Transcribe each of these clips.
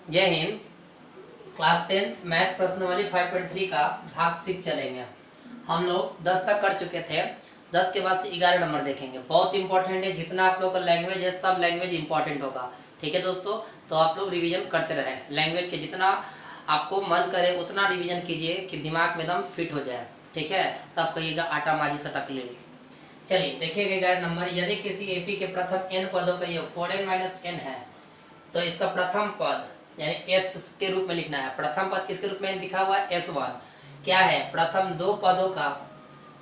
जय Hind. Class 10th math प्रश्नावली 5.3 का भाग 6 चलेंगे। हम लोग 10 तक कर चुके थे। 10 के बाद से 11 नंबर देखेंगे। बहुत इंपॉर्टेंट है, जितना आप लोग का लैंग्वेज है सब लैंग्वेज इंपॉर्टेंट होगा। ठीक है दोस्तों, तो आप लोग रिवीजन करते रहें। लैंग्वेज के जितना आपको मन करे उतना रिवीजन कीजिए कि दिमाग में एकदम फिट हो जाए। ठीक है, तब कहिएगा आटा माजी सटक ले। चलिए देखिएगा 11 नंबर। यदि किसी एपी के प्रथम n पदों का योग 4n-n है तो इसका प्रथम पद यानी s के रूप में लिखना है। प्रथम पद किसके रूप में लिखा हुआ है? s1 क्या है? प्रथम दो पदों का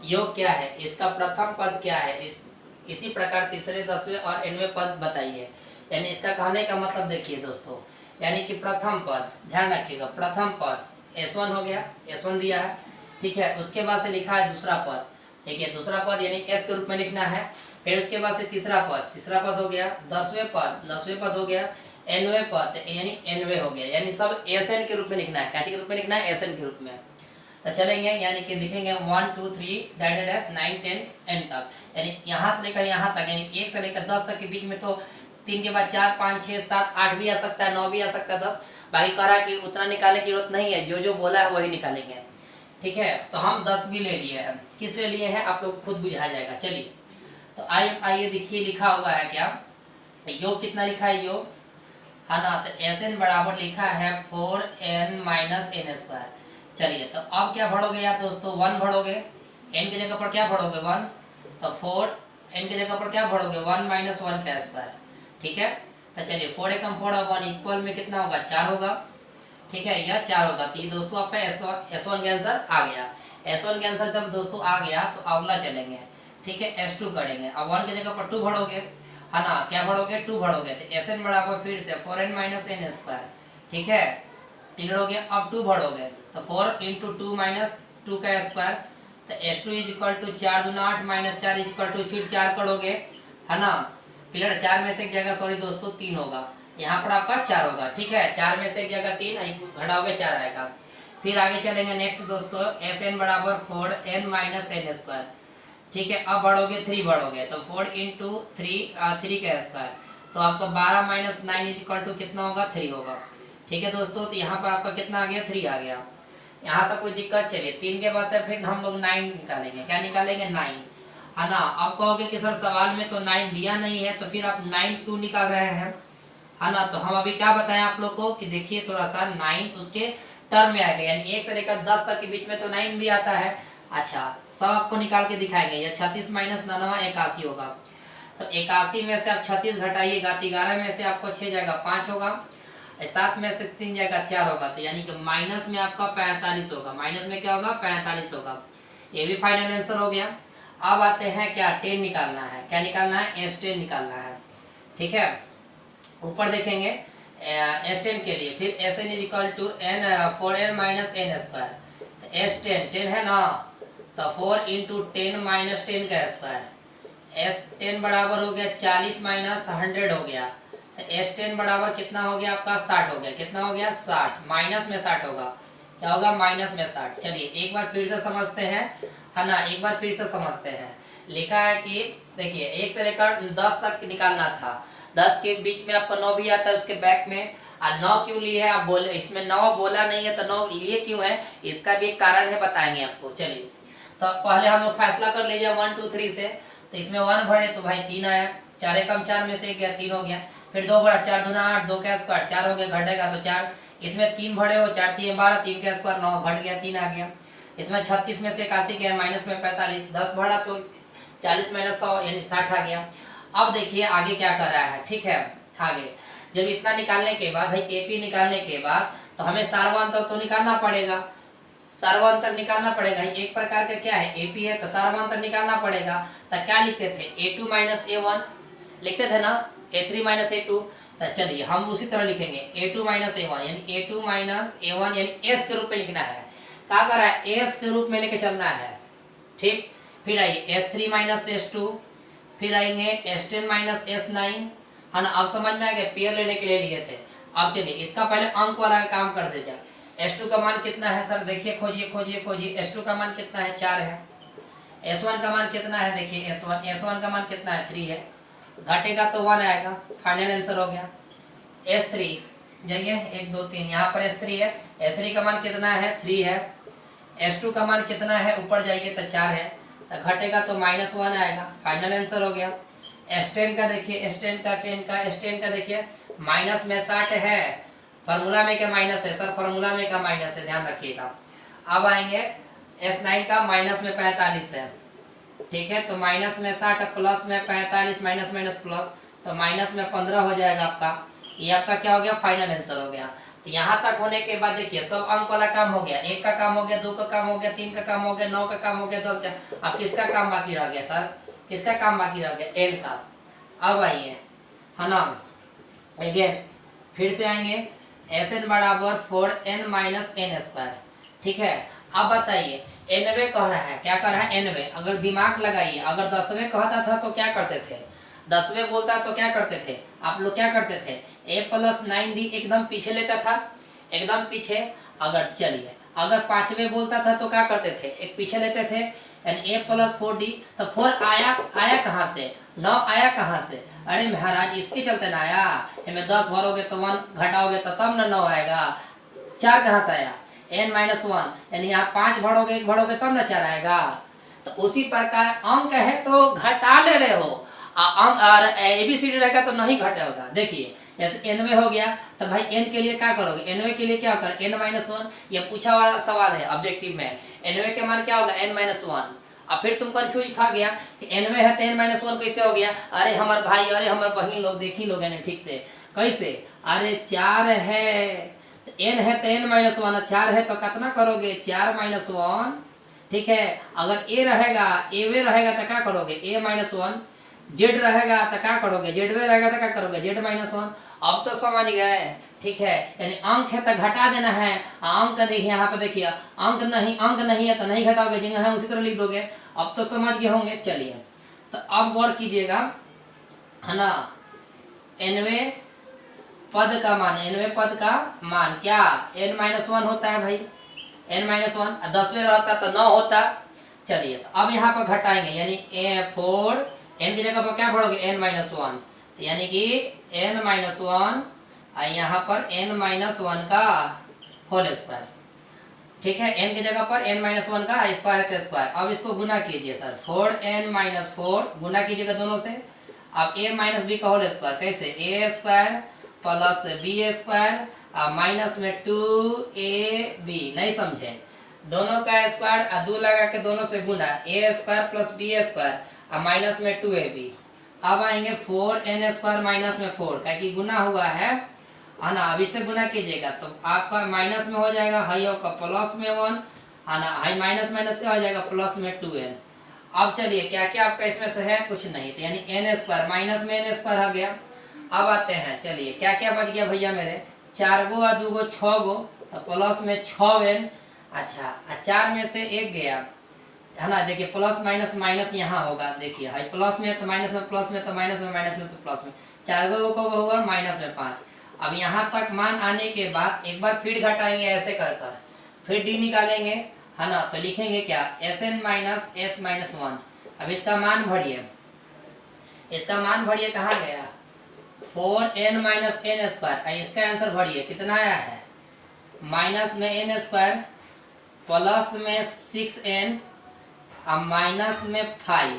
योग क्या है? इसका प्रथम पद क्या है? इसी प्रकार तीसरे, 10वें और 9वें पद बताइए। यानी इसका कहने का मतलब देखिए दोस्तों, यानी कि प्रथम पद, ध्यान रखिएगा, प्रथम पद s1 हो गया, s1 दिया है। ठीक है, उसके बाद से लिखा है दूसरा पद। देखिए दूसरा पद यानी s के रूप में लिखना है। फिर उसके बाद से तीसरा पद हो गया, 10वें पद हो गया, 9वें पद यानी 9वें हो गया। यानी सब एसएन के रूप में लिखना है। कैसे के रूप में लिखना है? एसएन के रूप में। तो चलेंगे, यानी कि लिखेंगे 1 2 3 9 10 n तक। यानी यहाँ से लेकर यहाँ तक, यानी 1 से लेकर 10 तक के बीच में तो 3 के बाद 4 5 6 7 8 भी आ सकता है, 9 भी आ सकता है, 10। बाकी कह रहा है कि उतना निकालने की जरूरत नहीं है, जो जो बोला है वही निकालेंगे। ठीक है, तो हम 10 भी ले लिए हैं। किस लिए लिए हैं आप लोग खुद बुझा जाएगा। चलिए तो आइए देखिए लिखा हुआ है क्या, योग कितना लिखा है, योग है ना। तो एस एन बराबर लिखा है 4n-n²। चलिए तो अब क्या भरोगे यार दोस्तों? 1 भरोगे, n की जगह पर क्या भरोगे? 1। तो 4 n की जगह पर क्या भरोगे? 1 - 1 का स्क्वायर। ठीक है, तो चलिए 4 एकम 4 और 1 इक्वल में कितना होगा? 4 होगा। ठीक है, यह 4 होगा। तो ये दोस्तों आपका S1 का आंसर आ गया। S1 का आंसर जब दोस्तों आ गया तो अगला चलेंगे। ठीक है, S2 करेंगे। अब 1 की जगह पर 2 भरोगे, है ना, क्या भरोगे? 2 भरोगे। तो Sn बराबर फिर से 4n - n²। ठीक है, क्लियर हो गया। अब 2 भरोगे तो 4 × 2 - 2 का स्क्वायर। तो S2 = 4 दूना 8 - 4 = फिर 4 करोगे, है ना। क्लियर, 4 में से एक जगह सॉरी दोस्तों 3 होगा, यहाँ पर आपका 4 होगा। ठीक है, 4 में से एक जगह 3 घटाओगे 4 आएगा। फिर आगे चलेंगे नेक्स्ट दोस्तों, Sn बराबर 4n - n²। ठीक है, अब बढ़ोगे 3 बढ़ोगे तो 4 × 3 का स्क्वायर। तो आपको 12 - 9 = कितना होगा? 3 होगा। ठीक है दोस्तों, तो यहाँ पर आपका कितना आ गया? 3 आ गया। यहाँ तक कोई दिक्कत? चलिए 3 के बाद से फिर हम लोग 9 निकालेंगे। क्या निकालेंगे? 9, है ना। अब कहोगे कि सर सवाल में तो 9 दिया नहीं है, तो फिर आप 9 क्यों निकाल रहे हैं, है ना। तो हम अभी क्या बताएं आप लोग को कि देखिए थोड़ा सा 9 उसके टर्म में आएगा, यानी 1 से लेकर 10 तक के बीच में तो 9 भी आता है। अच्छा, सब आपको निकाल के दिखाएंगे। ये 36 - 9 81 होगा। तो 81 में से आप 36 घटाइएगा तो 11 में से आपको 6 जाएगा 5 होगा, 7 में से 3 जाएगा 4 होगा। तो यानी कि माइनस में आपका 45 होगा। माइनस में क्या होगा? 45 होगा। ये भी फाइनल आंसर हो गया। अब आते हैं क्या, 10 निकालना है। क्या निकालना है? S10 निकालना है। ठीक है, ऊपर देखेंगे S10 के लिए फिर Sn = 4n - n²। तो S10 10 है ना, तो 4 × 10 - 10 का स्क्वायर। S10 बराबर हो गया 40 - 100 हो गया। तो S10 बराबर कितना हो गया आपका? 60 हो गया। कितना हो गया? 60। माइनस में 60 होगा। क्या होगा? माइनस में 60। चलिए एक बार फिर से समझते हैं, है ना, एक बार फिर से समझते हैं। लिखा है कि देखिए 1 से लेकर 10 तक निकालना था, 10 के बीच में आपका 9 भी आता है उसके बैक में। 9 क्यों लिए है आप बोले, इसमें 9 बोला नहीं है तो 9 लिए क्यों है, इसका भी एक कारण है, बताएंगे आपको। चलिए तो पहले हम लोग फैसला कर लीजिए 1 2 3 से। तो इसमें 1 भरे तो भाई 3 आया, 4 एकम 4 में से गया 3 हो गया। फिर 2 भरा, 4 दूना 8, 2 का स्क्वायर 4 हो गया, घटेगा तो 4। इसमें 3 भरे हो, 4 3 12, 3 का स्क्वायर 9, घट गया 3 आ गया। इसमें 36 में से 81 गया, माइनस में 45, 10 भरा तो 40 - 100 यानी 60 आ गया। अब देखिए आगे क्या कर रहा है। ठीक है, आगे जब इतना निकालने के बाद भाई एपी निकालने के बाद तो हमें सार्वंतर तो निकालना पड़ेगा। सार्वंतर निकालना पड़ेगा, एक प्रकार का क्या है, एपी है तो सार्वंतर निकालना पड़ेगा। तो क्या लिखते थे? A2 - A1 लिखते थे ना, A3 - A2। तो चलिए हम उसी तरह लिखेंगे A2 - A1 यानी A2 - A1 यानी S के रूप में लिखना है। क्या कर रहा है? S के रूप में लेके चलना है। ठीक, फिर आइए S3 - S2, फिर आएंगे S10 - S9, है ना। अब समझ में आ गया, पेयर लेने के लिए लिए थे। अब चलिए इसका पहले अंक वाला काम कर दे जाए। S2 का मान कितना है सर? देखिए खोजिए। S2 का मान कितना है? 4 है। S1 का मान कितना है? देखिए S1 का मान कितना है? 3 है। घटेगा तो 1 आएगा, फाइनल आंसर हो गया। S3 जाइए 1 2 3, यहाँ पर S3 है, S3 का मान कितना है 3 है, S2 का मान कितना है ऊपर जाइए तो 4 है, तो घटेगा तो -1 आएगा, फाइनल आंसर हो गया। S10 का देखिए, S10 का 10 का S10 का देखिए माइनस में 60 है, फार्मूला में क्या माइनस है सर, फार्मूला में का माइनस है, ध्यान रखिएगा। अब आएंगे S9 का माइनस में 45 है, ठीक है, तो माइनस में 60 प्लस में 45, माइनस माइनस प्लस, तो माइनस में 15 हो जाएगा आपका, ये आपका क्या हो गया फाइनल आंसर हो गया। तो यहाँ तक होने के बाद देखिए सब अंक वाला काम हो गया, 1 का काम हो गया, 2 का काम हो गया, 3 का काम हो गया, 9 का काम हो गया, 10 का। अब किसका काम बाकी रह गया सर, किसका काम बाकी रह गया, n का। अब आइए है ना, अगेन फिर से आएंगे Sn बराबर 4n माइनस एन स्क्वायर, ठीक है। अब बताइए 90 कह रहा है, क्या कह रहा है 90, अगर दिमाग लगाइए, अगर 10वें कहता था तो क्या करते थे, 10वें बोलता तो क्या करते थे आप लोग, क्या करते थे a प्लस 9d एकदम पीछे लेता था, एकदम पीछे। अगर चलिए अगर 5वें बोलता था तो क्या करते थे, एक पीछे लेते थे, यानी a प्लस 4d, तो 4 आया कहाँ से, 9 आया कहाँ से, अरे महाराज इसके चलते ना आया, हमें 10 भरोगे तो 1 घटाओगे तो तब ना 9 आएगा, 4 कहाँ से आया n माइनस 1, यानी यहाँ 5 भरोगे 1 भरोगे तब ना 4 आएगा। तो उसी प्रकार अंक है तो घटा ले रहे हो, अंक और ABCD रहेगा तो नहीं घटेगा। देखिए जैसे 90 हो गया तो भाई n के लिए क्या करोगे, 90 के लिए क्या होगा n माइनस 1, ये पूछा हुआ सवाल है ऑब्जेक्टिव में, 90 के मान क्या होगा n माइनस 1। अब फिर तुम कंफ्यूज खा गया कि 90 है तो n माइनस 1 कैसे हो गया, अरे हमारे भाई अरे हमारे बहन लोग देखी लोग है ठीक से, कैसे, अरे 4 है तो n है तो n माइनस 1, 4 है तो कितना करोगे 4 माइनस 1, ठीक है। अगर a रहेगा a रहेगा तो क्या करोगे a माइनस 1, z रहेगा तो क्या करोगे z रहेगा तो क्या करोगे z माइनस 1। अब तो समझ गए, ठीक है, यानी अंक है तो घटा देना है, अंक देखिए यहाँ पे देखिए अंक नहीं है तो नहीं घटाओगे, जिंगा है उसी तरह लिख दोगे। अब तो समझ गए होंगे, चलिए तो अब गौर कीजिएगा है ना, 90 पद का मान, 90 पद का मान क्या n माइनस 1 होता है भाई, n माइनस 1, 10वें रहता तो 9 होता। चलिए तो अब यहाँ पर घटाएंगे, यानी 4 n की जगह पर क्या भरोगे n माइनस 1, तो यानी कि n माइनस 1 यहाँ पर n माइनस 1 का होल स्क्वायर, ठीक है, n की जगह पर n माइनस 1 का स्क्वायर है तो स्क्वायर। अब इसको गुना कीजिए सर, 4n माइनस 4 गुना कीजिएगा दोनों से, अब a माइनस बी का होल स्क्वायर, कैसे a square plus b square minus में 2ab, नहीं समझे, दोनों का स्क्वायर 2 लगा के दोनों से गुना, a square plus b square minus में 2ab। अब आएंगे 4n स्क्वायर माइनस में 4, क्या कि गुना हुआ है ना, अब इससे गुना कीजिएगा तो आपका माइनस में हो जाएगा, हाई का प्लस में 1 है ना, हाई माइनस माइनस क्या हो जाएगा प्लस में 2n। अब चलिए क्या क्या आपका इसमें से है, कुछ नहीं, तो यानी n स्क्वायर माइनस में n स्क्वायर आ गया। अब आते हैं, चलिए क्या क्या बच गया भैया मेरे, 4 गो और 2 गो 6 गो, तो प्लस में 6n, अच्छा 4 में से 1 गया है ना, देखिए प्लस माइनस माइनस यहाँ होगा, देखिए हाई प्लस में तो माइनस में, प्लस में तो माइनस में, माइनस में तो प्लस में, 4 गो को होगा माइनस में 5। अब यहाँ तक मान आने के बाद एक बार फिर घटाएंगे ऐसे कर कर, फिर d निकालेंगे है ना, तो लिखेंगे क्या Sn माइनस s माइनस 1। अब इसका मान भरिए, इसका मान भरिए, कहाँ गया 4n माइनस n स्क्वायर, इसका आंसर भरिए कितना आया है, माइनस में n स्क्वायर प्लस में 6n अब माइनस में 5।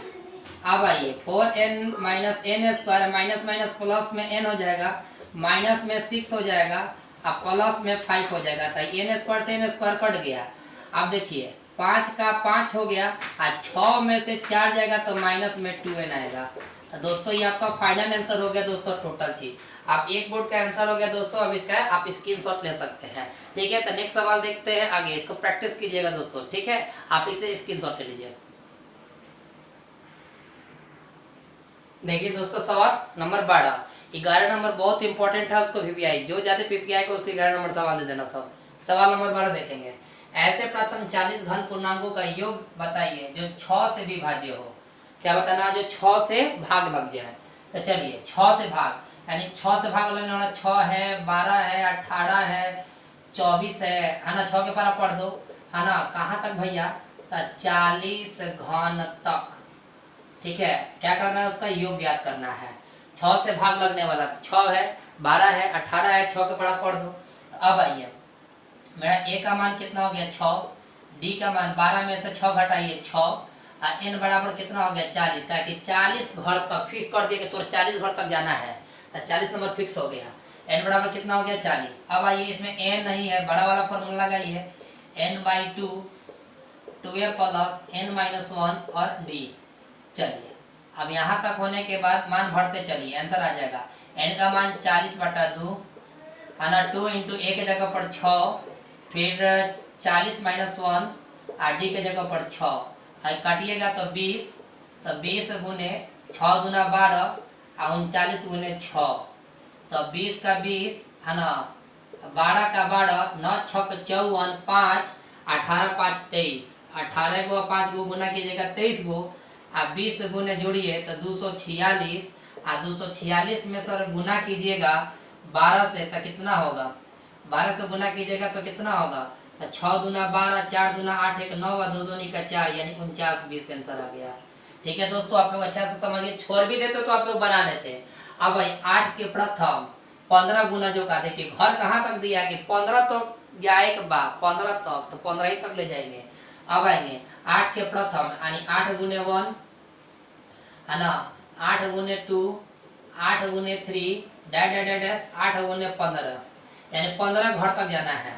अब आइए 4n minus n square minus minus plus में n हो जाएगा, माइनस में 6 हो जाएगा, अब प्लस में 5 हो जाएगा, तो n स्क्वायर से n स्क्वायर कट गया। अब देखिए 5 का 5 हो गया, और 6 में से 4 जाएगा तो माइनस में 2n आएगा। तो दोस्तों ये आपका फाइनल आंसर हो गया दोस्तों, टोटल चीज आप एक बोर्ड का आंसर हो गया दोस्तों। अब इसका आप स्क्रीनशॉट ले सकते हैं, ठीक है। तो नेक्स्ट सवाल देखते हैं आगे, इसको प्रैक्टिस कीजिएगा दोस्तों, ठीक है, आप इसे स्क्रीनशॉट ले लीजिए। देखिए दोस्तों सवाल नंबर 12, 11 नंबर बहुत इंपॉर्टेंट है, उसको PPI जो ज्यादा PPI को उसको 11 नंबर सवाल दे देना। सब सवाल नंबर 12 देखेंगे, ऐसे प्रथम 40 घन पूर्णांकों का योग बताइए जो 6 से विभाज्य हो। क्या बताना, जो 6 से भाग लग जाए। तो चलिए 6 से भाग, यानी 6 से भाग लगने वाला 6 है, 12 है, 18 है, 24 है ना, 6 के पारा पढ़ दो है ना, कहाँ तक भैया, तो 40 घन तक, ठीक है। क्या करना है, उसका योग ज्ञात करना है। 6 से भाग लगने वाला, तो 6 है, 12 है, 18 है, 6 के पड़ा पढ़ दो। तो अब आइए, मेरा ए का मान कितना हो गया 6, डी का मान 12 में से 6 घटाइए 6, और एन बराबर कितना हो गया 40, का कि 40 घर तक फिक्स कर दिया कि तोर 40 घर तक जाना है, तो 40 नंबर फिक्स हो गया। एन बराबर कितना हो गया 40। अब आइए इसमें एन नहीं है, बड़ा वाला फॉर्मूला लगाइए, n/2 2a प्लस n-1 और डी। चलिए अब यहाँ तक होने के बाद मान भरते चलिए, आंसर आ जाएगा। n का मान 40/2 है ना, 2 इंटू ए के जगह पर 6, फिर 40 - 1 और डी के जगह पर 6, और काटिएगा तो 20, तो 20 गुने 6 दूना 12 और 39 गुने 6, तो 20 का 20 है ना, 12 का 12, 9 6 54, 5 18 5 23, 18 को 5 को गुना कीजिएगा 23 को, और 20 गुने जोड़िए तो 246, और 246 में सर गुना कीजिएगा 12 से तो कितना होगा, 12 से गुना कीजिएगा तो कितना होगा, तो 6 दूना 12, 4 दूना 8, 1 9 और 2 दूनी का 4, यानी 49 20 आंसर आ गया। ठीक है दोस्तों, आप लोग अच्छा से समझिए, छोड़ भी देते तो आप लोग बना लेते। अब भाई 8 के प्रथम 15 गुना जो का, देखिए घर कहाँ तक दिया कि 15 तो जाए के बाद 15 तक, तो 15 ही तक ले जाएंगे। अब आएंगे 8 के प्रथम यानी 8 गुने 1 है ना, 8 गुने 2, 8 गुने 3 डैश 8 गुने 15, यानी 15 घर तक जाना है,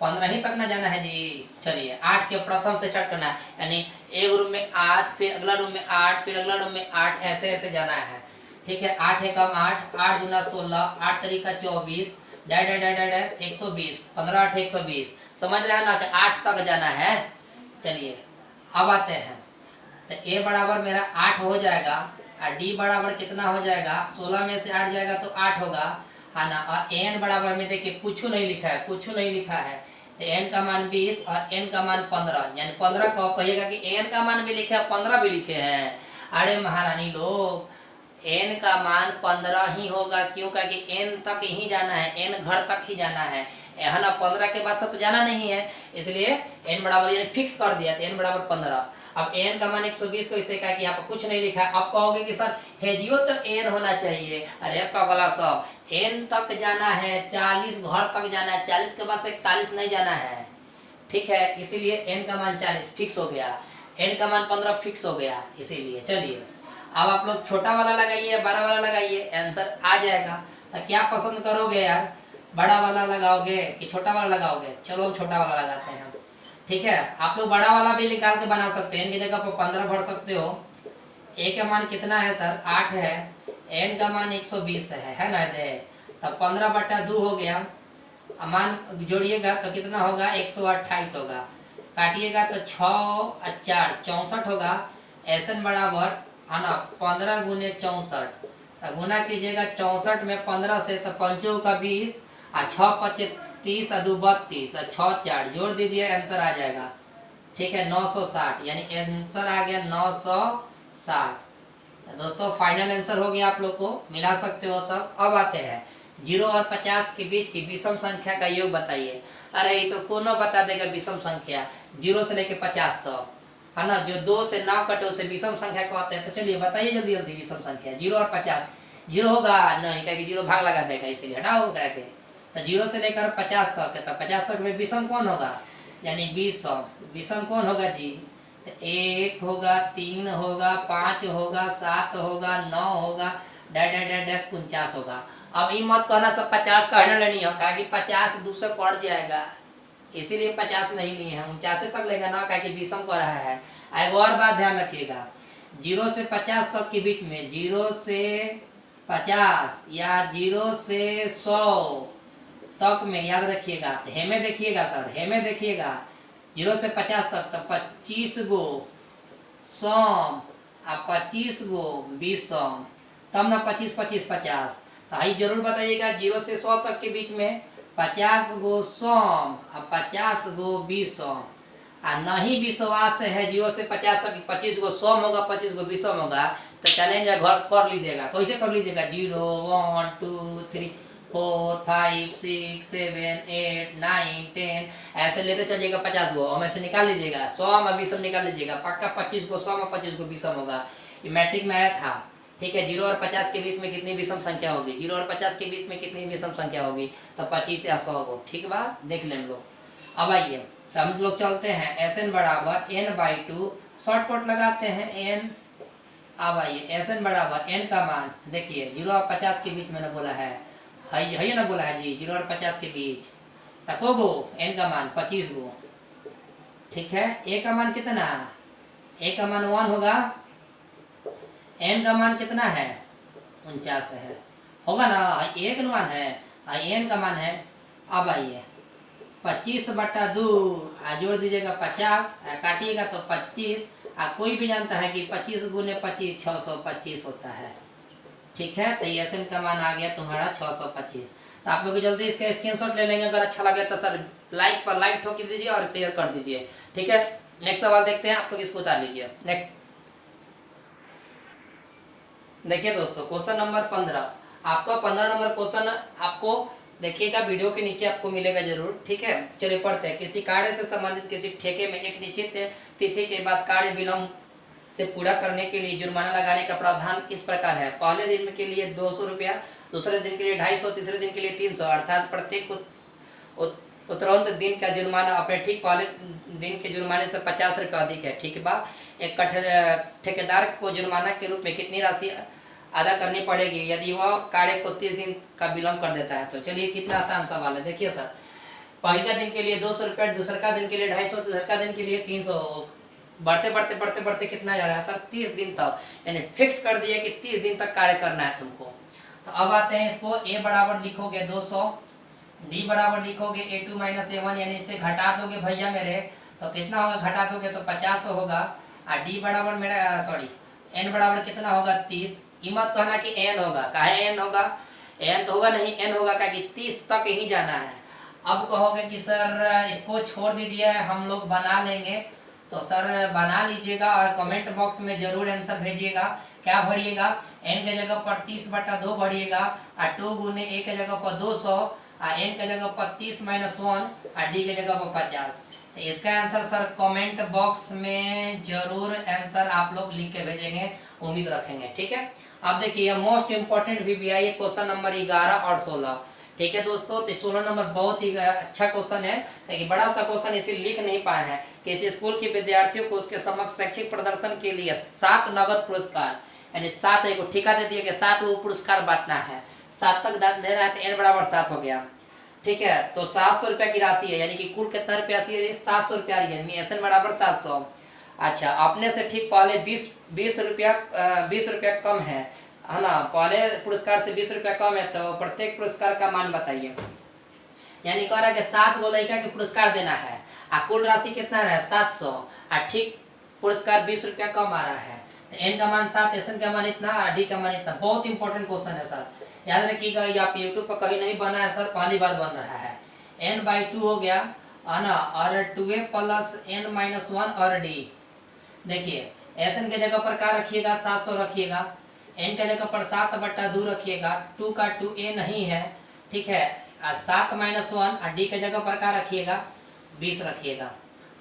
15 ही तक ना जाना है जी। चलिए 8 के प्रथम से स्टार्ट करना है, यानी एक रूम में 8, फिर अगला रूम में 8, फिर अगला रूम में 8, ऐसे ऐसे जाना है। ठीक है, 8 एकम 8, 8 दूना 16, 8 तरीका 24 डैश 120, 15 8 120। समझ रहे हैं ना कि 8 तक जाना है। चलिए अब आते हैं, तो ए बराबर मेरा 8 हो जाएगा, और डी बराबर कितना हो जाएगा, 16 में से 8 जाएगा तो 8 होगा है ना, और एन बराबर में देखिए कुछ नहीं लिखा है, कुछ नहीं लिखा है, तो एन का मान 20 और एन का मान 15, यानी 15 को आप कहिएगा कि एन का मान भी लिखे है 15 भी लिखे हैं। अरे महारानी लोग, एन का मान 15 ही होगा, क्यों, कि एन तक ही जाना है, एन घर तक ही जाना है ना, 15 के बाद तो जाना नहीं है, इसलिए एन बराबर यानी फिक्स कर दिया, तो एन बराबर 15। अब एन का मान 120 को इसे कहा कि यहाँ पर कुछ नहीं लिखा है। अब कहोगे कि सर हेजियो तो एन होना चाहिए, अरे पगला सब, एन तक जाना है, 40 घर तक जाना है, 40 के बाद से 41 नहीं जाना है। ठीक है, इसीलिए एन का मान 40 फिक्स हो गया, एन का मान 15 फिक्स हो गया, इसीलिए। चलिए अब आप लोग छोटा वाला लगाइए, बड़ा वाला लगाइए, आंसर आ जाएगा। तो क्या पसंद करोगे यार, बड़ा वाला लगाओगे कि छोटा वाला लगाओगे? चलो हम छोटा वाला लगाते हैं। ठीक है, आप लोग बड़ा वाला भी निकाल के बना सकते हैं, इनकी जगह पर 15 भर सकते हो। ए का मान कितना है सर, 8 है, एन का मान 120 है ना, तब 15/2 हो गया, मान जोड़िएगा तो कितना होगा, 128 होगा, काटिएगा तो 6 और 4 64 होगा, एन बराबर है ना 15 गुने 64, तो गुना कीजिएगा 64 में 15 से, तो 5 का 20 और 6 5 30 और 2 32 और 6 4 जोड़ दीजिए, आंसर आ जाएगा। ठीक है, 960, यानी आंसर आ गया 960। तो दोस्तों फाइनल आंसर हो गया, आप लोग को मिला सकते हो सब। अब आते हैं 0 और 50 के बीच की विषम संख्या का योग बताइए। अरे ये तो कोनो बता देगा विषम संख्या, 0 से लेके 50 तक है ना, जो 2 से 9 कटे उसे विषम संख्या कहते हैं। तो चलिए बताइए जल्दी जल्दी विषम संख्या। 0 और 50, 0 होगा नहीं, क्योंकि 0 भाग लगा देगा, इसीलिए हटाओ करके। तो 0 से लेकर 50 तक, तो 50 तक में विषम कौन होगा, यानी 20। विषम कौन होगा जी, तो 1 होगा, 3 होगा, 5 होगा, 7 होगा, 9 होगा, डैश 49 होगा। अब ये मत कहना सब 50 का हटना लेनी होगा, कि 50 दूसरे पड़ जाएगा, इसीलिए 50 नहीं लिए हैं, 49 तक लेगा ना, क्या कि विषम कर रहा है। एक और बात ध्यान रखिएगा, 0 से 50 तक के बीच में, 0 से 50 या 0 से 100 तक में याद रखिएगा, हेमे देखिएगा सर, हेमे देखिएगा, 0 से 50 तक तो 25 गो सम और 25 गो विषम, तब ना 25 25 50। तो यही जरूर बताइएगा, 0 से 100 तक के बीच में 50 गो सम और 50 गो विषम। और नहीं विश्वास है 0 से 50 तक 25 गो सम होगा, 25 गो विषम होगा, तो चैलेंज घर कर लीजिएगा। कैसे कर लीजिएगा, 0 1 2 3 4 5 6 7 8 9 10 ऐसे लेते चलिएगा, 50 गो हम ऐसे निकाल लीजिएगा, 100 में विषम निकाल लीजिएगा, पक्का 25 गो सम और 25 गो विषम होगा। ये मैट्रिक में आया था, ठीक है, 0 और 50 के बीच में कितनी विषम संख्या होगी, 0 और 50 के बीच में कितनी विषम संख्या होगी, तो 25 या 100 को, ठीक बा, देख लें हम लोग। अब आइए तो हम लोग चलते हैं Sn बराबर n/2, शॉर्टकट लगाते हैं n। अब आइए Sn बराबर n का मान देखिए 0 और 50 के बीच मैंने बोला है ना, बोला है जी 0 और 50 के बीच, तको गो n का मान 25 गो, ठीक है। a का मान कितना, a का मान 1 होगा, n का मान कितना है 49 है, होगा ना, a का मान है, n का मान है। अब आइए 25/2 जोड़ दीजिएगा 50, काटिएगा तो 25, कोई भी जानता है कि 25 गुने 25 625 होता है, ठीक है। तो Sn का मान आ गया तुम्हारा 625। तो आप लोग जल्दी इसका स्क्रीनशॉट ले लेंगे, अगर अच्छा लगे तो सर लाइक पर लाइक ठोक दीजिए और शेयर कर दीजिए, ठीक है। नेक्स्ट सवाल देखते हैं, आप लोग इसको उतार लीजिए। नेक्स्ट देखिए दोस्तों, क्वेश्चन नंबर 15, आपका 15 नंबर क्वेश्चन आपको देखिएगा, वीडियो के नीचे आपको मिलेगा जरूर, ठीक है। चलिए पढ़ते हैं। किसी कार्य से संबंधित किसी ठेके में एक निश्चित तिथि के बाद कार्य विलंब से पूरा करने के लिए जुर्माना लगाने का प्रावधान इस प्रकार है। पहले दिन के लिए 200 रुपया, दूसरे दिन के लिए 250, तीसरे दिन के लिए 300, अर्थात प्रत्येक उत्तरोत्तर दिन का जुर्माना अपने ठीक पहले दिन के जुर्माने से 50 रुपया अधिक है, ठीक बा। एक ठेकेदार को जुर्माना के रूप में कितनी राशि अदा करनी पड़ेगी यदि वह कार्य को 30 दिन का विलंब कर देता है। तो चलिए कितना आसान सवाल है, देखिए सर, पहले दिन के लिए 200 रुपया, दूसरे का दिन के लिए 250, तीसरे का दिन के लिए 300, बढ़ते बढ़ते बढ़ते बढ़ते कितना जा रहा है सर 30 दिन तक, यानी फिक्स कर दिया कि 30 दिन तक कार्य करना है तुमको। तो अब आते हैं इसको, a बराबर लिखोगे 200, d बराबर लिखोगे a2 - a1, यानी इससे घटा दोगे भैया मेरे, तो कितना होगा, घटा दोगे तो 50 होगा। और d बराबर मेरा सॉरी n बराबर कितना होगा 30। ये मत कहना कि n होगा, काहे n होगा, n तो होगा नहीं, n होगा क्या कि 30 तक ही जाना है। अब कहोगे कि सर इसको छोड़ दीजिए हम लोग बना लेंगे, तो सर बना लीजिएगा और कमेंट बॉक्स में जरूर आंसर भेजिएगा। क्या भरिएगा, n के जगह पर 30/2 भरिएगा, और 2 गुने a के जगह पर 200, और n के जगह पर 30 - 1, और d के जगह पर 50। तो इसका आंसर सर कमेंट बॉक्स में जरूर आंसर आप लोग लिख के भेजेंगे, उम्मीद रखेंगे, ठीक है। अब देखिए most important VBI question number 11 और 16, ठीक है दोस्तों। तो 16 नंबर बहुत ही अच्छा क्वेश्चन है, लेकिन बड़ा सा क्वेश्चन इसे लिख नहीं पाए हैं कि इस स्कूल के विद्यार्थियों को उसके समक्ष शैक्षिक प्रदर्शन के लिए 7 नगद पुरस्कार, यानी 7 को ठेका दे दिया कि 7 वो पुरस्कार बांटना है, 7 तक दे रहा है, तो n बराबर 7 हो गया, ठीक है। तो 700 रुपया की राशि है, यानी कि कुल कितना रुपया है 700 रुपया, यानी Sn बराबर 700। अच्छा, अपने से ठीक पहले 20 रुपया कम है ना, पहले पुरस्कार से 20 रुपया कम है, तो प्रत्येक पुरस्कार का मान बताइए। यानी कह रहा है कि 7 गो लड़का के पुरस्कार देना है, और कुल राशि कितना है 700, और ठीक पुरस्कार 20 रुपया कम आ रहा है, तो n का मान 7, Sn का मान इतना, d का मान इतना। बहुत इंपॉर्टेंट क्वेश्चन है सर, याद रखिएगा, ये आप यूट्यूब पर कहीं नहीं बना है सर, पहली बार बन रहा है। n/2 हो गया है ना, और 2a + n - 1 और d। देखिए Sn के जगह पर क्या रखिएगा 700 रखिएगा, n के जगह पर 7/2 रखिएगा, 2 का 2a नहीं है, ठीक है, 7 - 1, और d के जगह पर क्या रखिएगा 20 रखिएगा।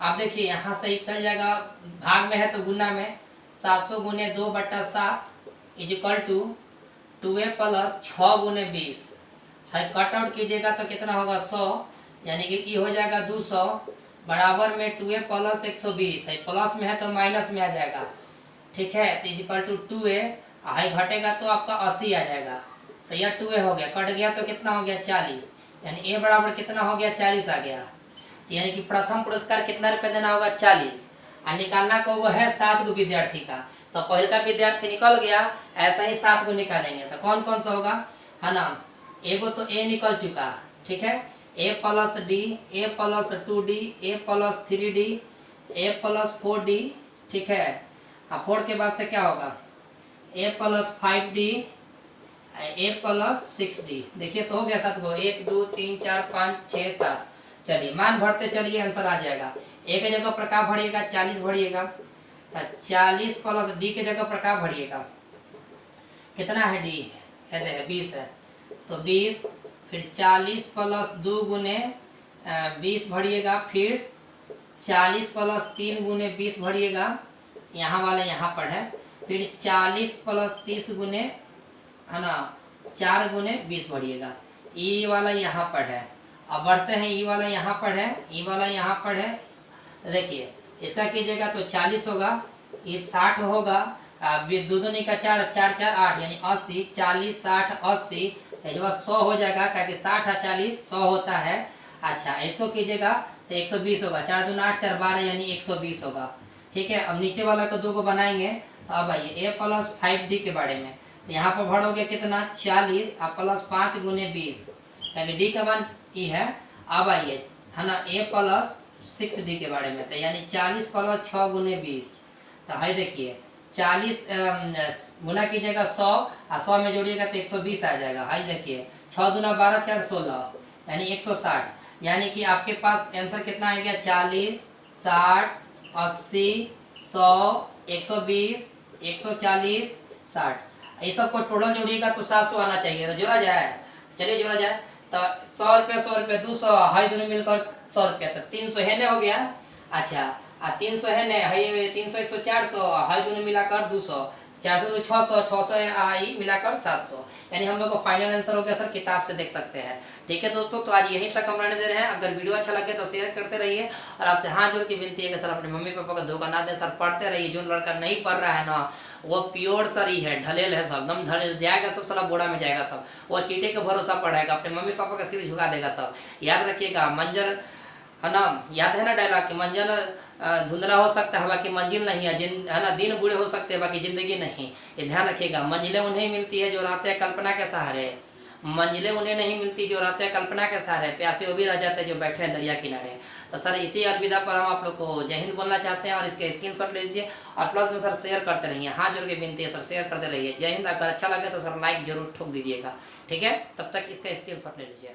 आप देखिए यहाँ से ही चल जाएगा, भाग में है तो गुना में, 700 गुने 2/7 = 2a + 6 गुने 20, है कट आउट कीजिएगा तो कितना होगा 100, यानी कि ये हो जाएगा 200, बराबर में 2a + 120 है, प्लस में है तो माइनस में आ जाएगा, ठीक है। तो = 2a, हाई घटेगा तो आपका 80 आ जाएगा, तो यह 2a हो गया, कट गया तो कितना हो गया 40, यानी a बराबर कितना हो गया 40 आ गया। तो यानी कि प्रथम पुरस्कार कितना रुपये देना होगा 40, और निकालना को वो है 7 गो विद्यार्थी का, तो पहले का विद्यार्थी निकल गया, ऐसा ही 7 गो निकालेंगे, तो कौन कौन सा होगा, है ना। एगो तो a निकल चुका, ठीक है, a + d, a + 2d, a + 3d, a + 4d, ठीक है। अब 4 के बाद से क्या होगा a + 5d, a + 6d। देखिए तो हो गया 7 गो, 1 2 3 4 5 6 7। चलिए मान भरते चलिए, आंसर आ जाएगा। a के जगह पर क्या भरिएगा 40 भरिएगा, तो 40 + d के जगह पर क्या भरिएगा, कितना है d है 20 है, तो 20, फिर 40 + 2 गुने 20 भरिएगा, फिर 40 + 3 गुने 20 भरिएगा, यहाँ वाला यहाँ पर है, फिर 40 प्लस 30 गुने, है ना, 4 गुने 20 बढ़िएगा। ई वाला यहाँ पर है, अब बढ़ते हैं, ई वाला यहाँ पर है, ई वाला यहाँ पर है। तो देखिए इसका कीजिएगा तो 40 होगा, ये 60 होगा, दो दूनी का 4, 4 4 8 यानी 80, 40 60 80, तो 100 हो जाएगा, क्योंकि 60 और 40 100 होता है। अच्छा इसको कीजिएगा तो 120 होगा, 4 दूना 8 4 12 यानी 120 होगा। ठीक है, अब नीचे वाला को 2 को बनाएंगे। तो अब आइए a प्लस 5d के बारे में, तो यहाँ पर भरोगे कितना 40 और प्लस 5 गुने 20, यानी डी का मान ई है। अब आइए, है ना, a प्लस 6d के बारे में, तो यानी 40 प्लस 6 गुने 20, तो है देखिए 40 गुना कीजिएगा 100 और 100 में जोड़िएगा तो 120 आ जाएगा। है देखिए 6 दूना 12 4 16 यानी 160, यानी कि आपके पास आंसर कितना आ गया 40 60 80 100 120 140 60, ये सब को टोटल जोड़िएगा तो 700 आना चाहिए। तो जोड़ा जाए, चलिए जोड़ा जाए। तो 100 रुपये 100 रुपये 200, हाई दोनों मिलकर 100 रुपये, तो 300 है ने हो गया। अच्छा 300 है ने, हाई 300 100 400, हाई दोनों मिलाकर 200, 400 तो 600, 600 आई मिलाकर 700, यानी हम लोग को फाइनल आंसर हो गया सर, किताब से देख सकते हैं। ठीक है दोस्तों, तो आज यहीं तक हम रहने दे रहे हैं। अगर वीडियो अच्छा लगे तो शेयर करते रहिए, और आपसे हाथ जोड़ के विनती है कि सर अपने मम्मी पापा का धोखा ना दें सर, पढ़ते रहिए। जो लड़का नहीं पढ़ रहा है ना, वो प्योर सर ही है, ढलेल है, सब दम ढलेल जाएगा, सब साला बोरा में जाएगा सब, वो चीटे के भरोसा पढ़ेगा, अपने मम्मी पापा का सिर झुका देगा सब। याद रखिएगा, मंजर, है ना, याद है ना डायलॉग कि मंजिल धुंधला हो सकता है बाकी मंजिल नहीं है, है ना, दिन बुरे हो सकते हैं बाकी जिंदगी नहीं। ये ध्यान रखिएगा, मंजिलें उन्हें मिलती है जो रहते हैं कल्पना के सहारे, मंजिलें उन्हें नहीं मिलती जो रहते हैं कल्पना के सहारे, प्यासे वो भी रह जाते हैं जो बैठे हैं दरिया किनारे। तो सर इसी अलविदा पर हम आप लोग को जय हिंद बोलना चाहते हैं, और इसके स्क्रीनशॉट ले लीजिए, और प्लस में सर शेयर करते रहिए, हाथ जोड़ के विनती है सर शेयर करते रहिए। जय हिंद। अगर अच्छा लगे तो सर लाइक जरूर ठोक दीजिएगा। ठीक है, तब तक इसका स्क्रीनशॉट ले लीजिए।